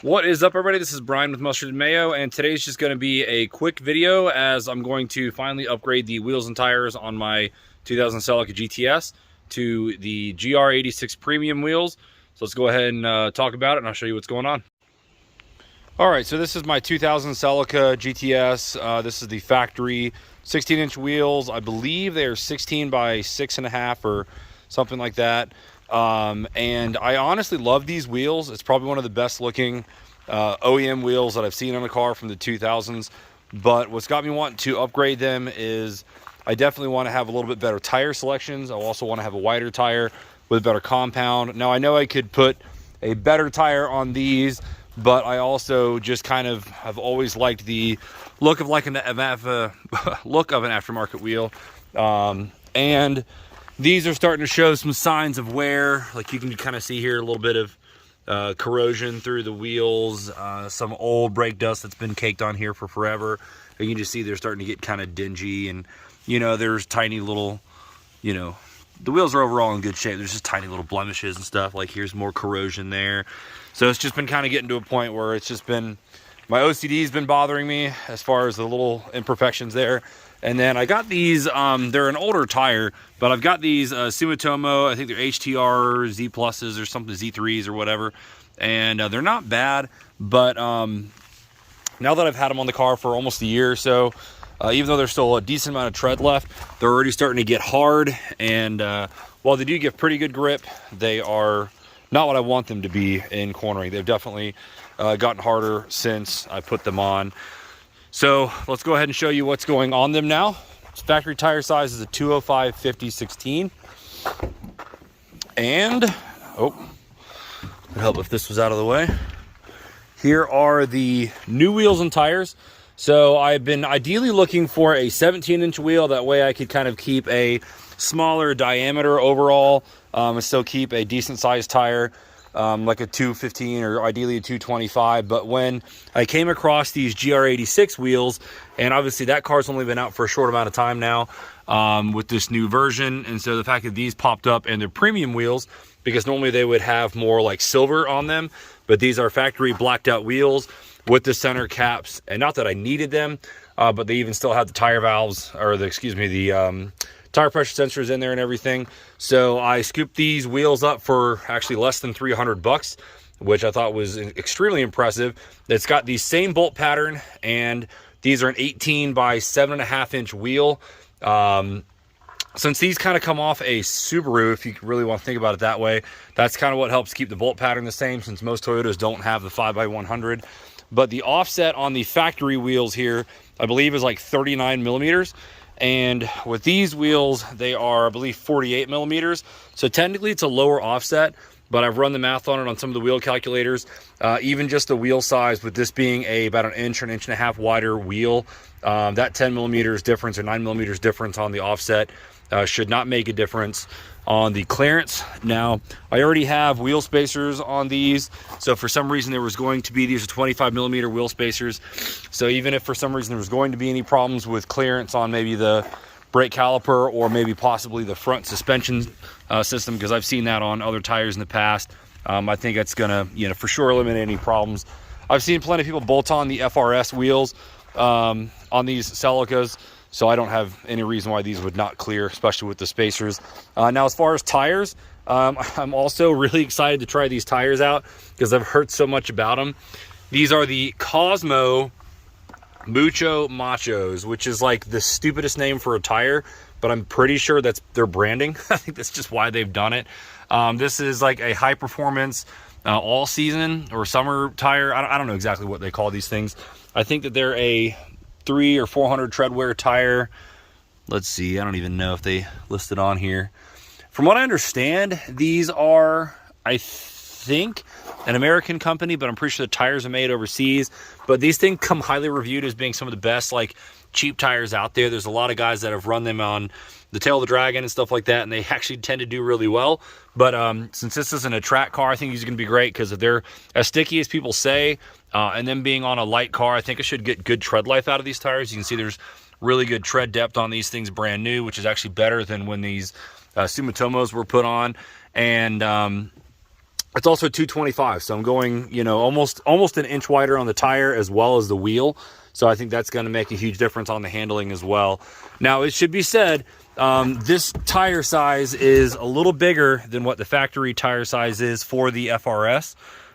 What is up, everybody? This is Brian with Mustard and Mayo, and today's just going to be a quick video as I'm going to finally upgrade the wheels and tires on my 2000 Celica GTS to the GR86 premium wheels. So let's go ahead and talk about it, and I'll show you what's going on. All right, so this is my 2000 Celica GTS. This is the factory 16-inch wheels. I believe they are 16 by 6.5 or something like that. And I honestly love these wheels. It's probably one of the best looking OEM wheels that I've seen on a car from the 2000s. But what's got me wanting to upgrade them is I definitely want to have a little bit better tire selections. I also want to have a wider tire with a better compound. Now I know I could put a better tire on these, but I also just kind of have always liked the look of like look of an aftermarket wheel. And these are starting to show some signs of wear. Like you can kind of see here a little bit of corrosion through the wheels, some old brake dust that's been caked on here for forever. And you can just see they're starting to get kind of dingy, and there's tiny little, the wheels are overall in good shape. There's just tiny little blemishes and stuff. Like here's more corrosion there. So it's just been kind of getting to a point where it's just been, my OCD's been bothering me as far as the little imperfections there. And then I got these, they're an older tire, but I've got these Sumitomo, I think they're HTR Z pluses or something, Z3s or whatever. And they're not bad, but now that I've had them on the car for almost a year or so, even though there's still a decent amount of tread left, they're already starting to get hard. And while they do give pretty good grip, they are not what I want them to be in cornering. They've definitely gotten harder since I put them on. So let's go ahead and show you what's going on them now. Factory tire size is a 205 50/16. And, it'd help if this was out of the way. Here are the new wheels and tires. So I've been ideally looking for a 17-inch wheel. That way I could kind of keep a smaller diameter overall and still keep a decent sized tire. Like a 215 or ideally a 225. But when I came across these GR86 wheels, and obviously that car's only been out for a short amount of time now with this new version, and so the fact that these popped up and they're premium wheels, because normally they would have more like silver on them, but these are factory blacked out wheels with the center caps. And not that I needed them, but they even still have the tire valves, or the tire pressure sensors in there and everything. So I scooped these wheels up for actually less than 300 bucks, which I thought was extremely impressive. It's got the same bolt pattern, and these are an 18 by 7.5 inch wheel. Since these kind of come off a Subaru, if you really want to think about it that way, that's kind of what helps keep the bolt pattern the same, since most Toyotas don't have the 5x100. But the offset on the factory wheels here, I believe, is like 39 millimeters. And with these wheels, they are, I believe, 48 millimeters. So technically it's a lower offset, but I've run the math on it on some of the wheel calculators. Even just the wheel size, with this being about an inch or an inch and a half wider wheel, that 10 millimeters difference or 9 millimeters difference on the offset should not make a difference on the clearance. Now, I already have wheel spacers on these, so for some reason there was going to be, these are 25 millimeter wheel spacers, so even if for some reason there was going to be any problems with clearance on maybe the brake caliper or maybe possibly the front suspension system, because I've seen that on other tires in the past, I think it's gonna for sure eliminate any problems. I've seen plenty of people bolt on the FRS wheels on these Celicas, so I don't have any reason why these would not clear, especially with the spacers. Now, as far as tires, I'm also really excited to try these tires out because I've heard so much about them. These are the Cosmo Mucho Machos, which is like the stupidest name for a tire, but I'm pretty sure that's their branding. I think that's just why they've done it. This is like a high performance all season or summer tire. I don't know exactly what they call these things. I think that they're a 300 or 400 tread wear tire. Let's see, I don't even know if they listed on here. From what I understand, these are, I think, an American company, but I'm pretty sure the tires are made overseas. But these things come highly reviewed as being some of the best like cheap tires out there. There's a lot of guys that have run them on the Tail of the Dragon and stuff like that, and they actually tend to do really well. But since this isn't a track car, I think these are going to be great, because if they're as sticky as people say, and then being on a light car, I think I should get good tread life out of these tires. You can see there's really good tread depth on these things brand new, which is actually better than when these Sumitomos were put on. And It's also 225, so I'm going, you know, almost an inch wider on the tire as well as the wheel. So I think that's going to make a huge difference on the handling as well. Now, it should be said, this tire size is a little bigger than what the factory tire size is for the FRS,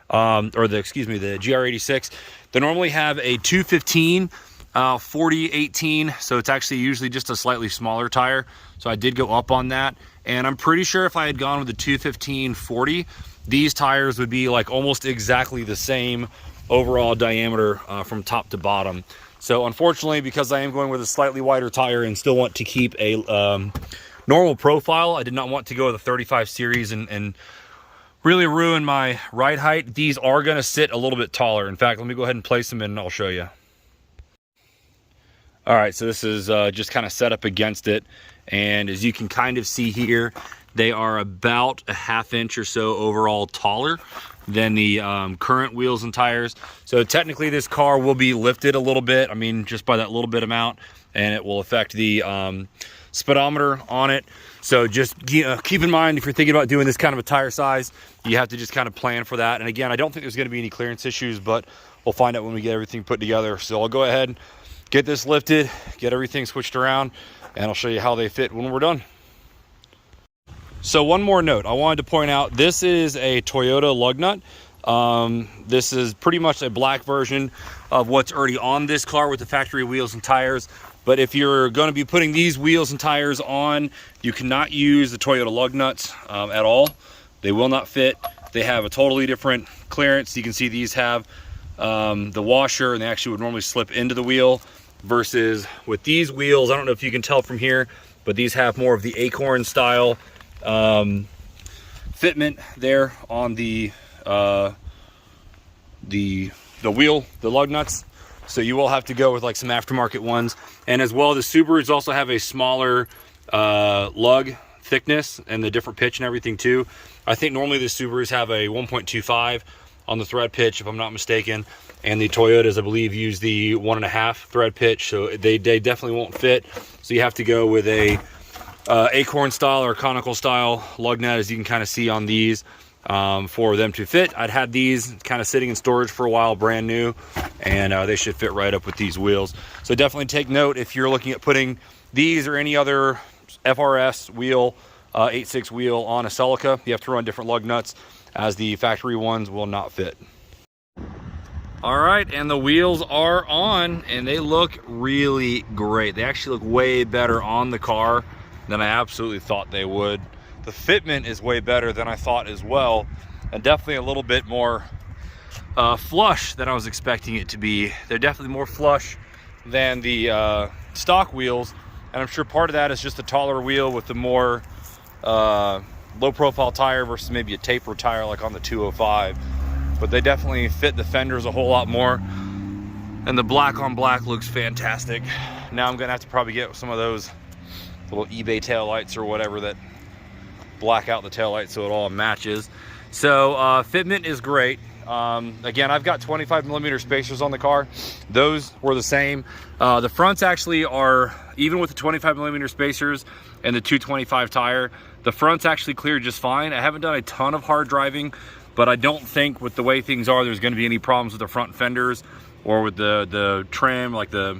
or the GR86. They normally have a 215 40/18, so it's actually usually just a slightly smaller tire. So I did go up on that, and I'm pretty sure if I had gone with the 215 40, these tires would be like almost exactly the same overall diameter from top to bottom. So unfortunately, because I am going with a slightly wider tire and still want to keep a normal profile, I did not want to go with a 35 series and really ruin my ride height. These are going to sit a little bit taller. In fact, let me go ahead and place them in and I'll show you. All right, so this is just kind of set up against it. And as you can kind of see here, they are about a ½ inch or so overall taller than the current wheels and tires. So technically this car will be lifted a little bit. I mean, just by that little bit amount, and it will affect the speedometer on it. So just keep in mind, if you're thinking about doing this kind of a tire size, you have to just kind of plan for that. And again, I don't think there's going to be any clearance issues, but we'll find out when we get everything put together. So I'll go ahead, get this lifted, get everything switched around, and I'll show you how they fit when we're done. So one more note, I wanted to point out, this is a Toyota lug nut. This is pretty much a black version of what's already on this car with the factory wheels and tires. But if you're going to be putting these wheels and tires on, you cannot use the Toyota lug nuts at all. They will not fit. They have a totally different clearance. You can see these have the washer, and they actually would normally slip into the wheel, versus with these wheels, I don't know if you can tell from here, but these have more of the acorn style fitment there on the wheel, the lug nuts. So you will have to go with like some aftermarket ones. And as well, the Subarus also have a smaller lug thickness and the different pitch and everything too. I think normally the Subarus have a 1.25 on the thread pitch, if I'm not mistaken, and the Toyotas, I believe, use the 1.5 thread pitch, so they definitely won't fit. So you have to go with a acorn style or conical style lug nut, as you can kind of see on these, for them to fit. I'd had these kind of sitting in storage for a while, brand new, and they should fit right up with these wheels. So definitely take note if you're looking at putting these or any other FRS wheel, 8.6 wheel on a Celica, you have to run different lug nuts, as the factory ones will not fit. All right, and the wheels are on, and they look really great. They actually look way better on the car than I absolutely thought they would. The fitment is way better than I thought as well, and definitely a little bit more flush than I was expecting it to be. They're definitely more flush than the stock wheels, and I'm sure part of that is just the taller wheel with the more low profile tire versus maybe a taper tire like on the 205. But they definitely fit the fenders a whole lot more, and the black on black looks fantastic. Now I'm gonna have to probably get some of those little eBay tail lights or whatever that black out the tail light so it all matches. So fitment is great. Again, I've got 25mm spacers on the car. Those were the same. The fronts actually are, even with the 25mm spacers and the 225 tire, the front's actually cleared just fine. I haven't done a ton of hard driving, but I don't think with the way things are, there's gonna be any problems with the front fenders or with the trim, like the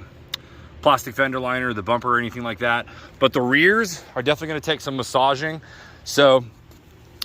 plastic fender liner, the bumper, or anything like that. But the rears are definitely gonna take some massaging. So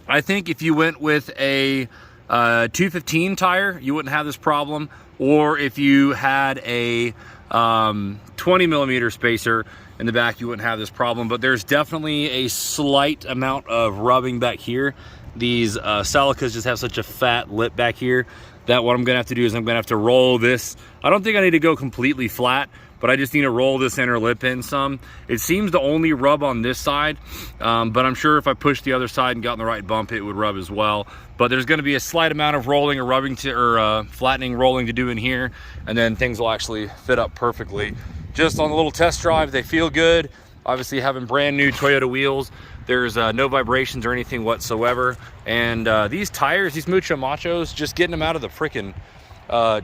I think if you went with a 215 tire, you wouldn't have this problem. Or if you had a 20mm spacer in the back, you wouldn't have this problem. But there's definitely a slight amount of rubbing back here. These Celicas just have such a fat lip back here that what I'm gonna have to do is I'm gonna have to roll this. I don't think I need to go completely flat, but I just need to roll this inner lip in some. It seems to only rub on this side, but I'm sure if I pushed the other side and got in the right bump, it would rub as well. But there's gonna be a slight amount of rolling or rubbing or flattening, rolling to do in here, and then things will actually fit up perfectly. Just on a little test drive, they feel good. Obviously having brand new Toyota wheels, there's no vibrations or anything whatsoever. And these tires, these Mucho Machos, just getting them out of the freaking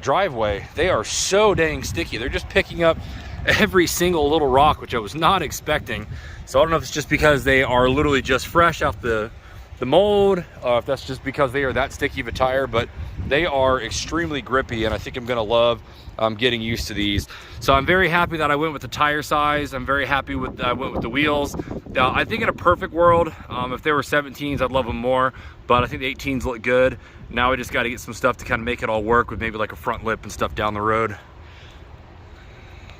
driveway, they are so dang sticky. They're just picking up every single little rock, which I was not expecting. So I don't know if it's just because they are literally just fresh off the the mold, if that's just because they are that sticky of a tire, but they are extremely grippy, and I think I'm gonna love getting used to these. So I'm very happy that I went with the tire size. I'm very happy with I went with the wheels. I think in a perfect world, if they were 17s, I'd love them more, but I think the 18s look good. Now we just got to get some stuff to kind of make it all work with maybe like a front lip and stuff down the road.